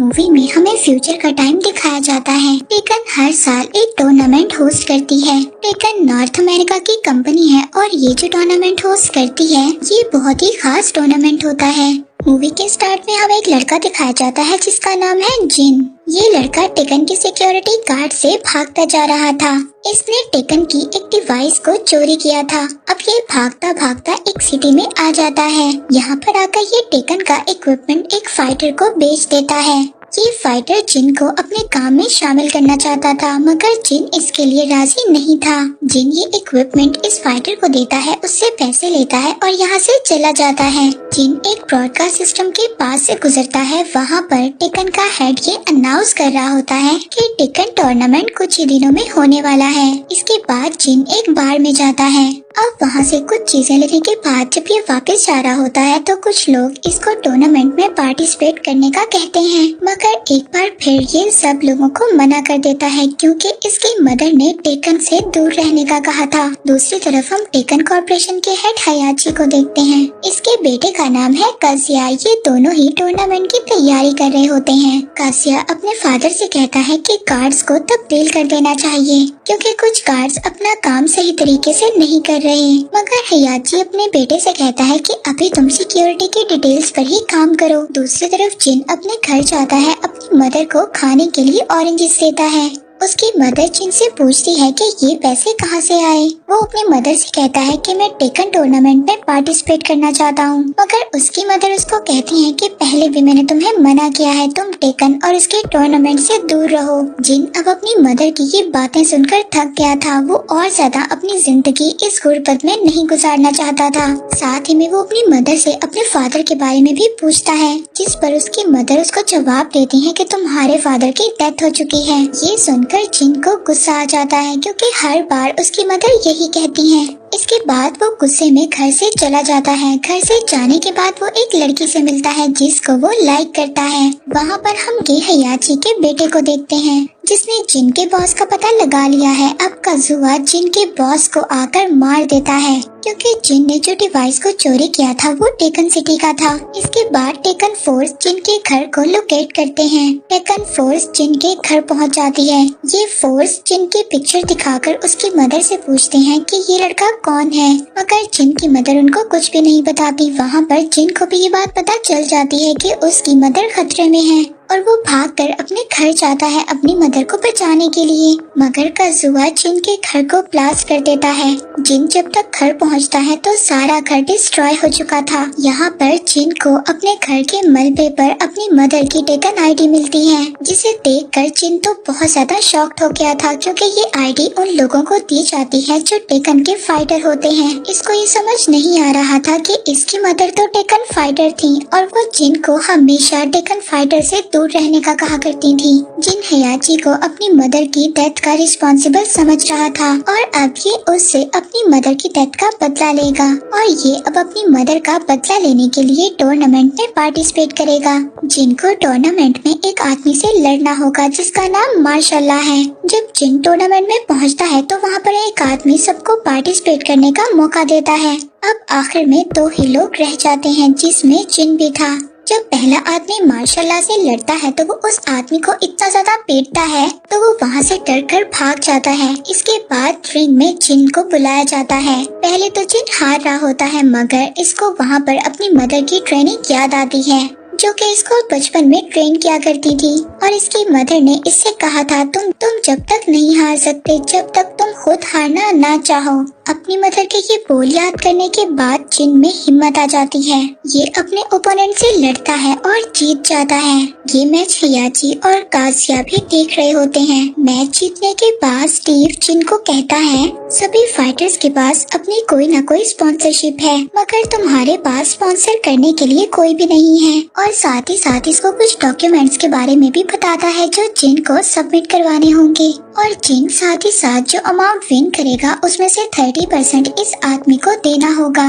Movie में हमें future का टाइम दिखाया जाता है। टेकन हर साल एक टूर्नामेंट होस्ट करती है। टेकन नॉर्थ अमेरिका की कंपनी है और ये जो टूर्नामेंट होस्ट करती है ये बहुत ही खास टूर्नामेंट होता है। मूवी के स्टार्ट में हमें एक लड़का दिखाया जाता है जिसका नाम है जिन। ये लड़का टेकन की सिक्योरिटी गार्ड से भागता जा रहा था। इसने टेकन की एक डिवाइस को चोरी किया था। अब ये भागता भागता एक सिटी में आ जाता है। यहाँ पर आकर ये टेकन का इक्विपमेंट एक फाइटर को बेच देता है। ये फाइटर जिन को अपने काम में शामिल करना चाहता था, मगर जिन इसके लिए राजी नहीं था। जिन ये इक्विपमेंट इस फाइटर को देता है, उससे पैसे लेता है और यहाँ से चला जाता है। जिन एक ब्रॉडकास्ट सिस्टम के पास से गुजरता है। वहाँ पर टेकन का हेड ये अनाउंस कर रहा होता है कि टेकन टूर्नामेंट कुछ ही दिनों में होने वाला है। इसके बाद जिन एक बार में जाता है। अब वहाँ से कुछ चीजें लेने के बाद जब ये वापस जा रहा होता है तो कुछ लोग इसको टूर्नामेंट में पार्टिसिपेट करने का कहते हैं, मगर एक बार फिर ये सब लोगों को मना कर देता है क्योंकि इसकी मदर ने टेकन से दूर रहने का कहा था। दूसरी तरफ हम टेकन कॉर्पोरेशन के हेड हयाची को देखते हैं। इसके बेटे का नाम है काजिया। ये दोनों ही टूर्नामेंट की तैयारी कर रहे होते हैं। काजिया अपने फादर से कहता है कि गार्ड्स को तब्दील कर देना चाहिए क्योंकि कुछ गार्ड्स अपना काम सही तरीके से नहीं कर रहे। मगर हयाची अपने बेटे से कहता है कि अभी तुम सिक्योरिटी की डिटेल्स पर ही काम करो। दूसरी तरफ जिन अपने घर जाता है। अपनी मदर को खाने के लिए ऑरेंजेस देता है। उसकी मदर जिन से पूछती है कि ये पैसे कहाँ से आए। वो अपनी मदर से कहता है कि मैं टेकन टूर्नामेंट में पार्टिसिपेट करना चाहता हूँ, मगर उसकी मदर उसको कहती है कि पहले भी मैंने तुम्हें मना किया है, तुम टेकन और इसके टूर्नामेंट से दूर रहो। जिन अब अपनी मदर की ये बातें सुनकर थक गया था। वो और ज्यादा अपनी जिंदगी इस गुर्बत में नहीं गुजारना चाहता था। साथ ही में वो अपनी मदर से अपने फादर के बारे में भी पूछता है, जिस पर उसकी मदर उसको जवाब देती है कि तुम्हारे फादर की डेथ हो चुकी है। ये सुनकर जिन को गुस्सा आ जाता है क्योंकि हर बार उसकी मदर यही कहती है। इसके बाद वो गुस्से में घर से चला जाता है। घर से जाने के बाद वो एक लड़की से मिलता है जिसको वो लाइक करता है। वहाँ पर हम हयाची के बेटे को देखते हैं जिसने जिन के बॉस का पता लगा लिया है। अब काजुआ जिन के बॉस को आकर मार देता है क्योंकि जिन ने जो डिवाइस को चोरी किया था वो टेकन सिटी का था। इसके बाद टेकन फोर्स जिन के घर को लोकेट करते हैं। टेकन फोर्स जिन के घर पहुंच जाती है। ये फोर्स जिन की पिक्चर दिखाकर उसकी मदर से पूछते हैं कि ये लड़का कौन है, मगर जिन की मदर उनको कुछ भी नहीं बताती। वहाँ पर जिन को भी ये बात पता चल जाती है कि उसकी मदर खतरे में है और वो भागकर अपने घर जाता है अपनी मदर को बचाने के लिए, मगर काजुआ जिन के घर को ब्लास्ट कर देता है। जिन जब तक घर पहुंचता है तो सारा घर डिस्ट्रॉय हो चुका था। यहाँ पर जिन को अपने घर के मलबे पर अपनी मदर की टेकन आईडी मिलती है, जिसे देखकर जिन तो बहुत ज्यादा शॉक्ड हो गया था क्योंकि ये आईडी उन लोगों को दी जाती है जो टेकन के फाइटर होते हैं। इसको ये समझ नहीं आ रहा था कि इसकी मदर तो टेकन फाइटर थी और वो जिन को हमेशा टेकन फाइटर से दूर रहने का कहा करती थी। जिन हयाची को अपनी मदर की डेथ का रिस्पॉन्सिबल समझ रहा था और अब ये उससे अपनी मदर की डेथ का बदला लेगा और ये अब अपनी मदर का बदला लेने के लिए टूर्नामेंट में पार्टिसिपेट करेगा। जिनको टूर्नामेंट में एक आदमी से लड़ना होगा जिसका नाम मार्शाल्ला है। जब जिन टूर्नामेंट में पहुंचता है तो वहाँ पर एक आदमी सबको पार्टिसिपेट करने का मौका देता है। अब आखिर में 2 ही लोग रह जाते हैं जिसमें जिन भी था। जब पहला आदमी मार्शाल्ला से लड़ता है तो वो उस आदमी को इतना ज्यादा पीटता है तो वो वहाँ से डरकर भाग जाता है। इसके बाद रिंग में जिन को बुलाया जाता है। पहले तो जिन हार रहा होता है, मगर इसको वहाँ पर अपनी मदर की ट्रेनिंग याद आती है जो कि इसको बचपन में ट्रेन किया करती थी और इसकी मदर ने इससे कहा था तुम जब तक नहीं हार सकते जब तक तुम खुद हारना ना चाहो। अपनी मदर के ये बोल याद करने के बाद जिन में हिम्मत आ जाती है। ये अपने ओपोनेंट से लड़ता है और जीत जाता है। ये मैच हयाची और काजिया भी देख रहे होते हैं। मैच जीतने के बाद स्टीव जिन को कहता है सभी फाइटर्स के पास अपनी कोई न कोई स्पॉन्सरशिप है, मगर तुम्हारे पास स्पॉन्सर करने के लिए कोई भी नहीं है। और साथ ही साथ इसको कुछ डॉक्यूमेंट्स के बारे में भी बताता है जो जिन को सबमिट करवाने होंगे और जिन साथ ही साथ जो अमाउंट विन करेगा उसमें से 30% इस आदमी को देना होगा।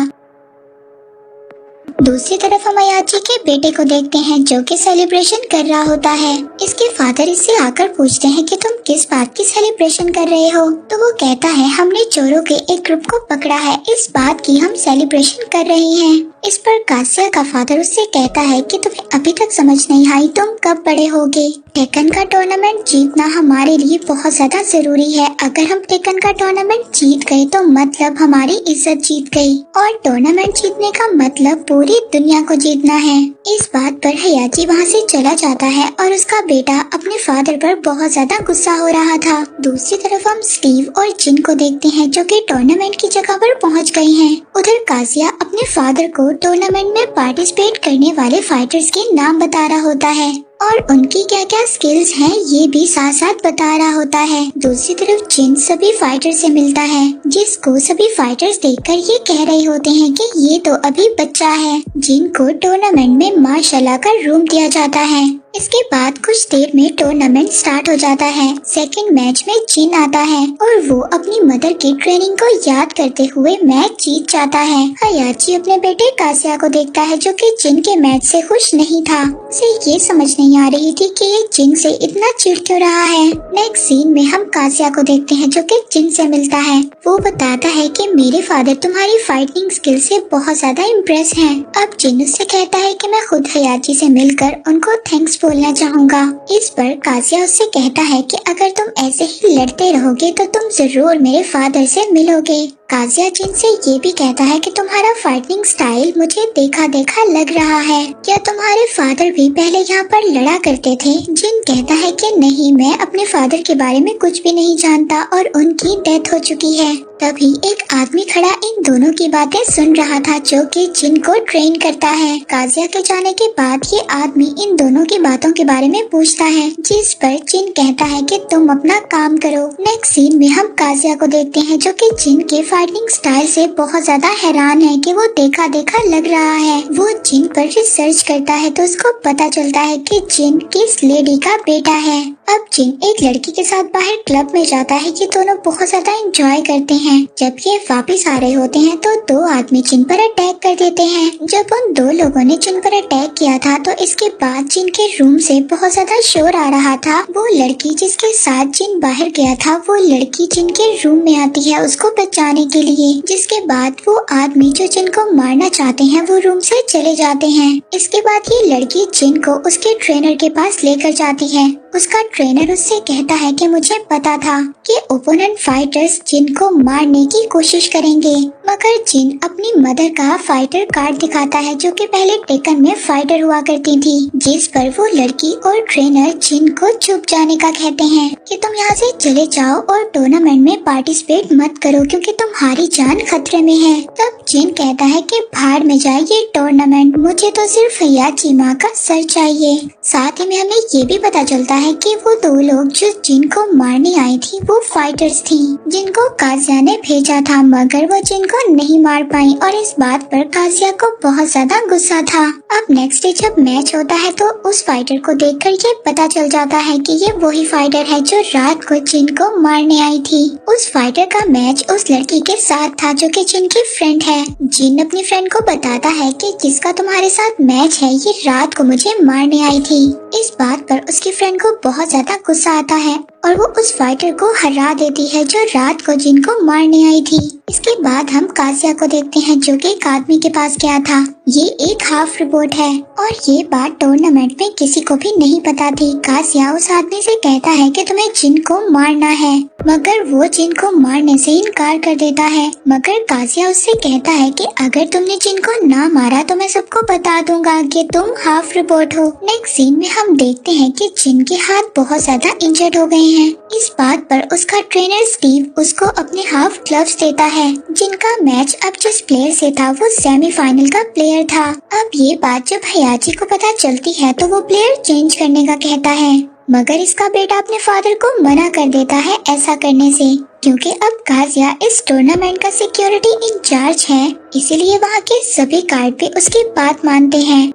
दूसरी तरफ हम अयाची के बेटे को देखते हैं जो कि सेलिब्रेशन कर रहा होता है। इसके फादर इससे आकर पूछते हैं कि तुम किस बात की सेलिब्रेशन कर रहे हो, तो वो कहता है हमने चोरों के एक ग्रुप को पकड़ा है, इस बात की हम सेलिब्रेशन कर रहे हैं। इस पर कासिया का फादर उससे कहता है कि तुम्हें अभी तक समझ नहीं आई, तुम कब बड़े होगे। टेकन का टूर्नामेंट जीतना हमारे लिए बहुत ज्यादा जरूरी है। अगर हम टेकन का टूर्नामेंट जीत गए तो मतलब हमारी इज्जत जीत गई, और टूर्नामेंट जीतने का मतलब पूरी दुनिया को जीतना है। इस बात पर हयाची वहाँ से चला जाता है और उसका बेटा अपने फादर पर बहुत ज्यादा गुस्सा हो रहा था। दूसरी तरफ हम स्टीव और जिन को देखते हैं जो कि टूर्नामेंट की जगह पर पहुँच गए हैं। उधर कासिया अपने फादर को टूर्नामेंट में पार्टिसिपेट करने वाले फाइटर्स के नाम बता रहा होता है और उनकी क्या क्या स्किल्स हैं ये भी साथ साथ बता रहा होता है। दूसरी तरफ जिन सभी फाइटर से मिलता है, जिसको सभी फाइटर्स देखकर ये कह रहे होते हैं कि ये तो अभी बच्चा है। जिन को टूर्नामेंट में माशाल्लाह का रूम दिया जाता है। इसके बाद कुछ देर में टूर्नामेंट स्टार्ट हो जाता है। सेकंड मैच में जिन आता है और वो अपनी मदर की ट्रेनिंग को याद करते हुए मैच जीत जाता है। हयाची अपने बेटे कासिया को देखता है जो कि जिन के मैच से खुश नहीं था। उसे ये समझ नहीं आ रही थी कि ये जिन से इतना चिढ़ क्यों रहा है। नेक्स्ट सीन में हम कासिया को देखते हैं जो कि जिन से मिलता है। वो बताता है कि मेरे फादर तुम्हारी फाइटिंग स्किल से बहुत ज्यादा इम्प्रेस हैं। अब जिन उससे कहता है कि मैं खुद हयाची से मिलकर उनको थैंक्स बोलना चाहूँगा। इस पर कासिया उससे कहता है कि अगर तुम ऐसे ही लड़ते रहोगे तो तुम जरूर मेरे फादर से मिलोगे। कासिया जिन से ये भी कहता है कि तुम्हारा फाइटिंग स्टाइल मुझे देखा देखा लग रहा है, क्या तुम्हारे फादर भी पहले यहाँ पर लड़ा करते थे। जिन कहता है कि नहीं, मैं अपने फादर के बारे में कुछ भी नहीं जानता और उनकी डेथ हो चुकी है। तभी एक आदमी खड़ा इन दोनों की बातें सुन रहा था जो कि जिन को ट्रेन करता है। कासिया के जाने के बाद ये आदमी इन दोनों की बातों के बारे में पूछता है, जिस पर जिन कहता है कि तुम अपना काम करो। नेक्स्ट सीन में हम कासिया को देखते हैं जो कि जिन के फाइटिंग स्टाइल से बहुत ज्यादा हैरान है कि वो देखा देखा लग रहा है। वो जिन पर रिसर्च करता है तो उसको पता चलता है कि जिन किस लेडी का बेटा है। अब जिन एक लड़की के साथ बाहर क्लब में जाता है। ये दोनों बहुत ज्यादा एंजॉय करते हैं। जब ये वापस आ रहे होते हैं तो दो आदमी जिन पर अटैक कर देते हैं। जब उन दो लोगों ने जिन पर अटैक किया था तो इसके बाद जिन के रूम से बहुत ज्यादा शोर आ रहा था। वो लड़की जिसके साथ जिन बाहर गया था वो लड़की जिन के रूम में आती है उसको बचाने के लिए, जिसके बाद वो आदमी जो जिन को मारना चाहते हैं वो रूम से चले जाते हैं। इसके बाद ये लड़की जिन को उसके ट्रेनर के पास लेकर जाती है। उसका ट्रेनर उससे कहता है कि मुझे पता था कि ओपोनेंट फाइटर्स जिन को मारने की कोशिश करेंगे, मगर जिन अपनी मदर का फाइटर कार्ड दिखाता है जो कि पहले टेकन में फाइटर हुआ करती थी, जिस पर वो लड़की और ट्रेनर जिन को चुप जाने का कहते हैं कि तुम यहाँ से चले जाओ और टूर्नामेंट में पार्टिसिपेट मत करो क्योंकि तुम्हारी जान खतरे में है। तब जिन कहता है कि भाड़ में जाए ये टूर्नामेंट, मुझे तो सिर्फ हयाची माँ का सर चाहिए। साथ ही में हमें ये भी पता चलता है कि वो दो लोग जो जिन को मारने आई थी वो फाइटर्स थी जिनको कासिया ने भेजा था, मगर वो जिन को नहीं मार पाई और इस बात पर कासिया को बहुत ज्यादा गुस्सा था। अब नेक्स्ट डे जब मैच होता है तो उस फाइटर को देखकर ये पता चल जाता है कि ये वही फाइटर है जो रात को जिन को मारने आई थी। उस फाइटर का मैच उस लड़की के साथ था जो कि जिन की फ्रेंड है। जिन अपनी फ्रेंड को बताता है कि जिसका तुम्हारे साथ मैच है ये रात को मुझे मारने आई थी। इस बात पर उसकी फ्रेंड को बहुत ज्यादा गुस्सा आता है और वो उस फाइटर को हरा देती है जो रात को जिन को मारने आई थी। इसके बाद हम कासिया को देखते हैं जो कि एक आदमी के पास गया था। ये एक हाफ रिपोर्ट है और ये बात टूर्नामेंट में किसी को भी नहीं पता थी। कासिया उस आदमी से कहता है कि तुम्हें जिन को मारना है, मगर वो जिन को मारने से इनकार कर देता है। मगर कासिया उससे कहता है कि अगर तुमने जिन को ना मारा तो मैं सबको बता दूंगा कि तुम हाफ रिपोर्ट हो। नेक्स्ट सीन में हम देखते हैं कि जिन के हाथ बहुत ज्यादा इंजर्ड हो गए हैं। इस बात पर उसका ट्रेनर स्टीव उसको अपने हाफ ग्लव्स देता है। जिनका मैच अब जिस प्लेयर से था वो सेमीफाइनल का प्लेयर था। अब ये बात जब हयाची को पता चलती है तो वो प्लेयर चेंज करने का कहता है, मगर इसका बेटा अपने फादर को मना कर देता है ऐसा करने से, क्योंकि अब कासिया इस टूर्नामेंट का सिक्योरिटी इंचार्ज है, इसीलिए वहाँ के सभी गार्ड भी उसकी बात मानते हैं।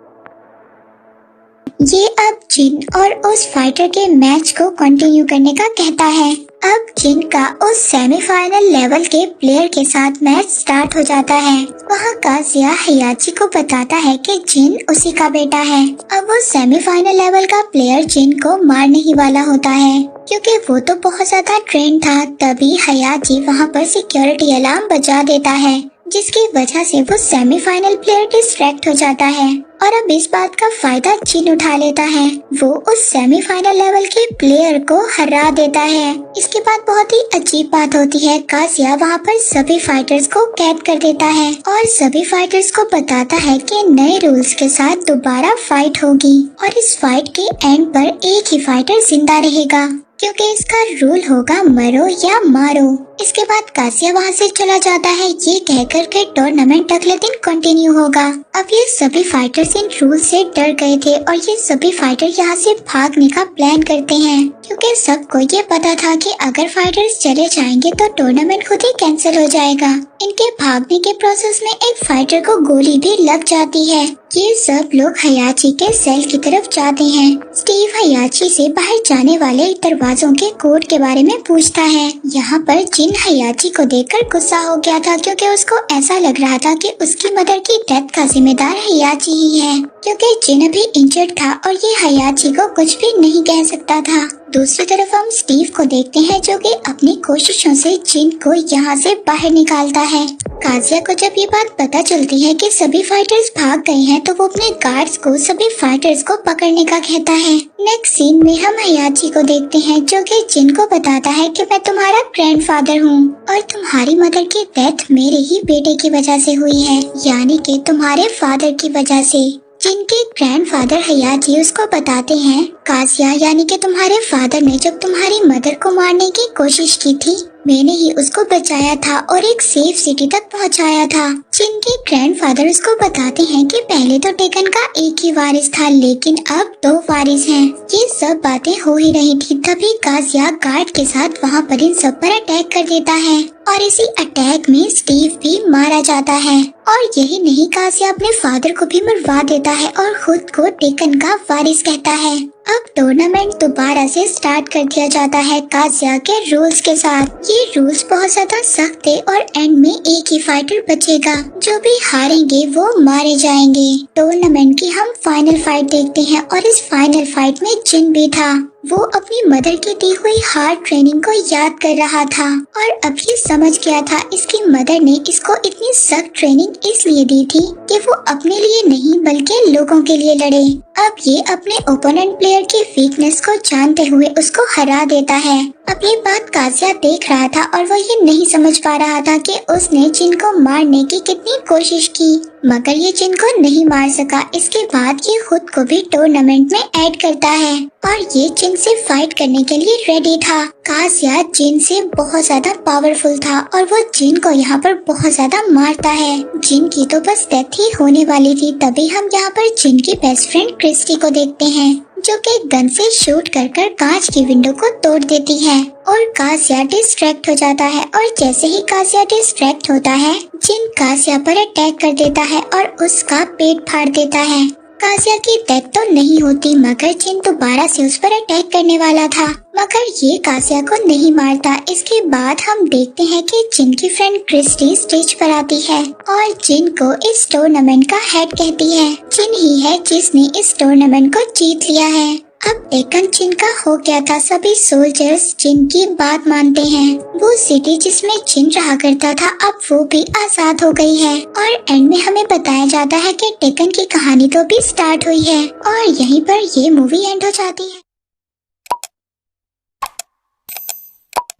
ये अब जिन और उस फाइटर के मैच को कंटिन्यू करने का कहता है। अब जिन का उस सेमीफाइनल लेवल के प्लेयर के साथ मैच स्टार्ट हो जाता है। वहाँ काज़िया हयाची को बताता है कि जिन उसी का बेटा है। अब वो सेमीफाइनल लेवल का प्लेयर जिन को मारने ही वाला होता है, क्योंकि वो तो बहुत ज्यादा ट्रेंड था। तभी हयाची वहाँ पर सिक्योरिटी अलार्म बजा देता है, जिसकी वजह से वो सेमीफाइनल प्लेयर डिस्ट्रैक्ट हो जाता है और अब इस बात का फायदा जिन उठा लेता है। वो उस सेमीफाइनल लेवल के प्लेयर को हरा देता है। इसके बाद बहुत ही अजीब बात होती है। काज़िया वहाँ पर सभी फाइटर्स को कैद कर देता है और सभी फाइटर्स को बताता है कि नए रूल्स के साथ दोबारा फाइट होगी और इस फाइट के एंड पर एक ही फाइटर जिंदा रहेगा, क्योंकि इसका रूल होगा मरो या मारो। इसके बाद काज़िया वहाँ से चला जाता है, ये कहकर के टूर्नामेंट अगले दिन कंटिन्यू होगा। अब ये सभी फाइटर्स इन रूल से डर गए थे और ये सभी फाइटर यहाँ से भागने का प्लान करते हैं, क्योंकि सबको ये पता था कि अगर फाइटर्स चले जाएंगे तो टूर्नामेंट खुद ही कैंसिल हो जाएगा। इनके भागने के प्रोसेस में एक फाइटर को गोली भी लग जाती है। ये सब लोग हयाची के सेल की तरफ जाते हैं। स्टीव हयाची से बाहर जाने वाले दरवाजों के कोड के बारे में पूछता है। यहाँ पर जिन हयाची को देखकर गुस्सा हो गया था, क्योंकि उसको ऐसा लग रहा था कि उसकी मदर की डेथ का जिम्मेदार हयाची ही है, क्योंकि जिन अभी इंजर्ड था और ये हयाची को कुछ भी नहीं कह सकता था। दूसरी तरफ हम स्टीव को देखते हैं, जो कि अपनी कोशिशों से जिन को यहाँ से बाहर निकालता है। काज़िया को जब ये बात पता चलती है कि सभी फाइटर्स भाग गए हैं, तो वो अपने गार्ड्स को सभी फाइटर्स को पकड़ने का कहता है। नेक्स्ट सीन में हम हयाची को देखते हैं, जो कि जिन को बताता है कि मैं तुम्हारा ग्रैंडफादर हूँ और तुम्हारी मदर की डेथ मेरे ही बेटे की वजह से हुई है, यानी कि तुम्हारे फादर की वजह से। जिनके ग्रैंडफादर हयाची उसको बताते हैं, काज़िया यानी कि तुम्हारे फादर ने जब तुम्हारी मदर को मारने की कोशिश की थी, मैंने ही उसको बचाया था और एक सेफ सिटी तक पहुंचाया था। जिनके ग्रैंडफादर उसको बताते हैं कि पहले तो टेकन का एक ही वारिस था, लेकिन अब 2 वारिस हैं। ये सब बातें हो ही रही थी, तभी काज़िया गार्ड के साथ वहाँ पर इन सब पर अटैक कर देता है और इसी अटैक में स्टीव भी मारा जाता है। और यही नहीं, काज़िया अपने फादर को भी मरवा देता है और खुद को टेकन का वारिस कहता है। अब टूर्नामेंट दोबारा से स्टार्ट कर दिया जाता है काज़िया के रूल्स के साथ। ये रूल्स बहुत ज्यादा सख्त है और एंड में एक ही फाइटर बचेगा, जो भी हारेंगे वो मारे जाएंगे। टूर्नामेंट की हम फाइनल फाइट देखते हैं और इस फाइनल फाइट में जिन भी था। वो अपनी मदर की दी हुई हार्ड ट्रेनिंग को याद कर रहा था और अब ये समझ गया था इसकी मदर ने इसको इतनी सख्त ट्रेनिंग इसलिए दी थी कि वो अपने लिए नहीं बल्कि लोगों के लिए लड़े। अब ये अपने ओपोनेंट प्लेयर की वीकनेस को जानते हुए उसको हरा देता है। अब ये बात काज़िया देख रहा था और वो ये नहीं समझ पा रहा था कि उसने जिन को मारने की कितनी कोशिश की, मगर ये जिन को नहीं मार सका। इसके बाद ये खुद को भी टूर्नामेंट में ऐड करता है और ये जिन से फाइट करने के लिए रेडी था। काज़िया जिन से बहुत ज्यादा पावरफुल था और वो जिन को यहाँ पर बहुत ज्यादा मारता है। जिन की तो बस डेथ ही होने वाली थी। तभी हम यहाँ पर जिन की बेस्ट फ्रेंड क्रिस्टी को देखते हैं, जो कि गन से शूट कर कांच की विंडो को तोड़ देती है और काज़िया डिस्ट्रैक्ट हो जाता है। और जैसे ही काज़िया डिस्ट्रैक्ट होता है, जिन काज़िया पर अटैक कर देता है और उसका पेट फाड़ देता है। काज़िया की डेथ तो नहीं होती, मगर जिन दोबारा से उस पर अटैक करने वाला था, मगर ये काज़िया को नहीं मारता। इसके बाद हम देखते हैं कि जिन की फ्रेंड क्रिस्टी स्टेज पर आती है और जिन को इस टूर्नामेंट का हेड कहती है। जिन ही है जिसने इस टूर्नामेंट को जीत लिया है। अब टेकन जिन का हो गया था। सभी सोल्जर्स जिन की बात मानते हैं। वो सिटी जिसमें जिन रहा करता था, अब वो भी आजाद हो गई है और एंड में हमें बताया जाता है कि टेकन की कहानी तो भी स्टार्ट हुई है और यहीं पर ये मूवी एंड हो जाती है।